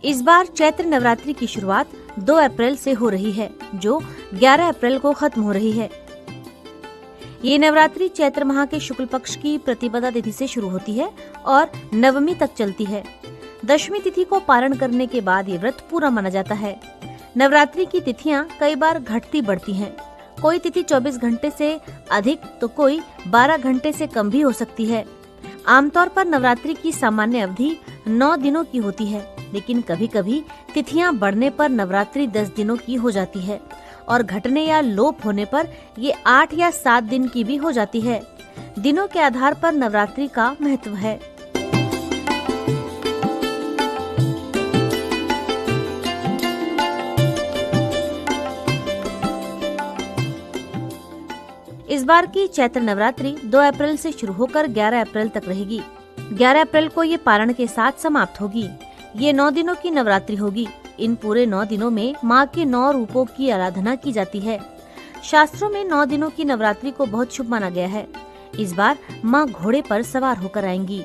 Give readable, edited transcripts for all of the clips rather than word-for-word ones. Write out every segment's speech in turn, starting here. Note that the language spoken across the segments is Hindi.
इस बार चैत्र नवरात्रि की शुरुआत 2 अप्रैल से हो रही है, जो 11 अप्रैल को खत्म हो रही है। ये नवरात्रि चैत्र माह के शुक्ल पक्ष की प्रतिपदा तिथि से शुरू होती है और नवमी तक चलती है। दशमी तिथि को पारण करने के बाद ये व्रत पूरा माना जाता है। नवरात्रि की तिथियां कई बार घटती बढ़ती हैं। कोई तिथि 24 घंटे से अधिक तो कोई 12 घंटे से कम भी हो सकती है। आमतौर पर नवरात्रि की सामान्य अवधि 9 दिनों की होती है, लेकिन कभी कभी तिथियां बढ़ने पर नवरात्रि 10 दिनों की हो जाती है और घटने या लोप होने पर ये 8 या 7 दिन की भी हो जाती है। दिनों के आधार पर नवरात्रि का महत्व है। इस बार की चैत्र नवरात्रि 2 अप्रैल से शुरू होकर 11 अप्रैल तक रहेगी। 11 अप्रैल को ये पारण के साथ समाप्त होगी। ये 9 दिनों की नवरात्रि होगी। इन पूरे 9 दिनों में माँ के 9 रूपों की आराधना की जाती है। शास्त्रों में 9 दिनों की नवरात्रि को बहुत शुभ माना गया है। इस बार माँ घोड़े पर सवार होकर आएंगी।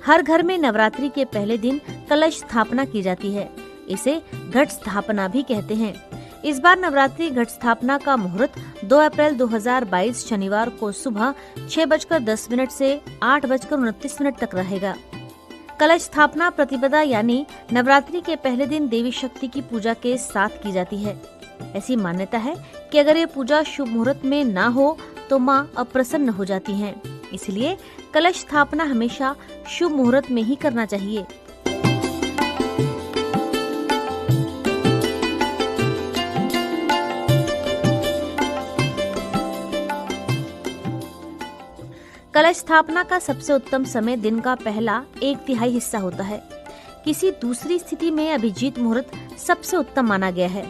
हर घर में नवरात्रि के पहले दिन कलश स्थापना की जाती है। इसे घट स्थापना भी कहते हैं। इस बार नवरात्रि घट स्थापना का मुहूर्त 2 अप्रैल 2022 शनिवार को सुबह 6:10 से 8:29 तक रहेगा। कलश स्थापना प्रतिपदा यानी नवरात्रि के पहले दिन देवी शक्ति की पूजा के साथ की जाती है। ऐसी मान्यता है कि अगर ये पूजा शुभ मुहूर्त में ना हो तो माँ अप्रसन्न हो जाती हैं। इसलिए कलश स्थापना हमेशा शुभ मुहूर्त में ही करना चाहिए। कलश स्थापना का सबसे उत्तम समय दिन का पहला 1/3 हिस्सा होता है। किसी दूसरी स्थिति में अभिजीत मुहूर्त सबसे उत्तम माना गया है।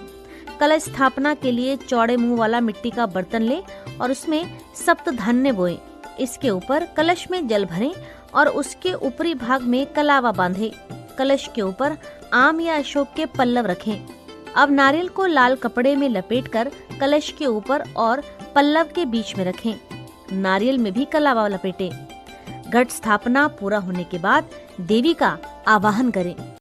कलश स्थापना के लिए चौड़े मुंह वाला मिट्टी का बर्तन ले और उसमें सप्तधान्य बोएं। इसके ऊपर कलश में जल भरें और उसके ऊपरी भाग में कलावा बांधें। कलश के ऊपर आम या अशोक के पल्लव रखें। अब नारियल को लाल कपड़े में लपेटकर कलश के ऊपर और पल्लव के बीच में रखें। नारियल में भी कलावा लपेटें। घट स्थापना पूरा होने के बाद देवी का आवाहन करें।